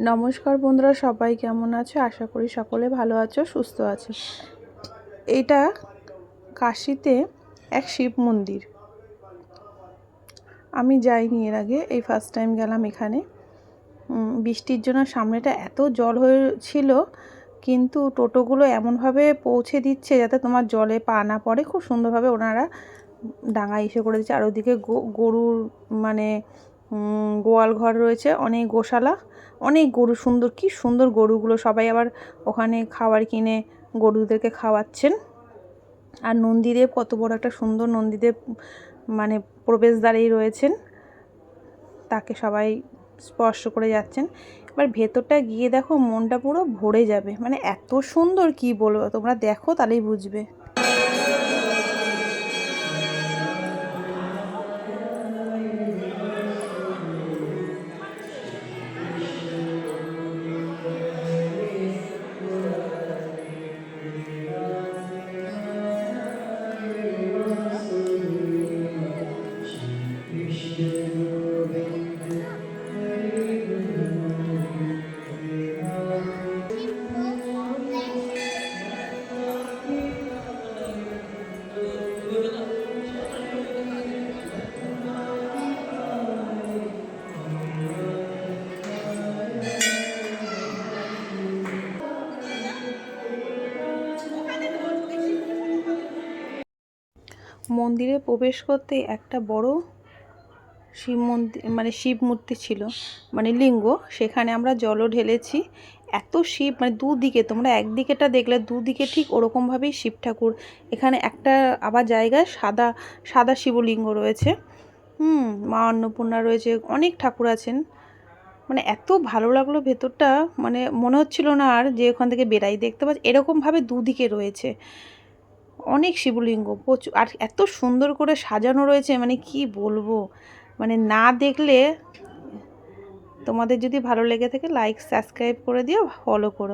নমস্কার বন্ধুরা, সবাই কেমন আছো? আশা করি সকলে ভালো আছো, সুস্থ আছো। এটা কাশিতে এক শিব মন্দির। আমি যাইনি এর আগে, এই ফার্স্ট টাইম গেলাম এখানে। বৃষ্টির জন্য সামনেটা এত জল হয়েছিল, কিন্তু টোটোগুলো এমনভাবে পৌঁছে দিচ্ছে যাতে তোমার জলে পা না পড়ে। খুব সুন্দরভাবে ওনারা ডাঙা ইসে করে দিচ্ছে। আর ওদিকে গরুর মানে গোয়াল ঘর রয়েছে, অনেক গোশালা, অনেক গরু, সুন্দর, কি সুন্দর গরুগুলো। সবাই আবার ওখানে খাবার কিনে গরুদেরকে খাওয়াচ্ছেন। আর নন্দীদেব, কত বড় একটা সুন্দর নন্দীদেব মানে প্রবেশদ্বারেই রয়েছেন, তাকে সবাই স্পর্শ করে যাচ্ছেন। এবার ভেতরটা গিয়ে দেখো, মনটা পুরো ভরে যাবে, মানে এত সুন্দর, কি বলবো, তোমরা দেখো তাহলেই বুঝবে। মন্দিরে প্রবেশ করতে একটা বড় শিব মন্দির, মানে শিব মূর্তি ছিল, মানে লিঙ্গ। সেখানে আমরা জলও ঢেলেছি। এত শিব, মানে দুদিকে, তোমরা একদিকেটা দেখলে দুদিকে ঠিক ওরকমভাবেই শিব ঠাকুর। এখানে একটা আবার জায়গায় সাদা সাদা শিবলিঙ্গ রয়েছে। মা অন্নপূর্ণা রয়েছে, অনেক ঠাকুর আছেন। মানে এত ভালো লাগলো ভেতরটা, মানে মনে হচ্ছিল না আর যে ওখান থেকে বেরাই। দেখতে পাচ্ছি এরকমভাবে দুদিকে রয়েছে অনেক শিবলিঙ্গ, প্রচুর, আর এত সুন্দর করে সাজানো রয়েছে, মানে কি বলবো। মানে না দেখলে, তোমাদের যদি ভালো লেগে থাকে লাইক সাবস্ক্রাইব করে দিও, ফলো করো।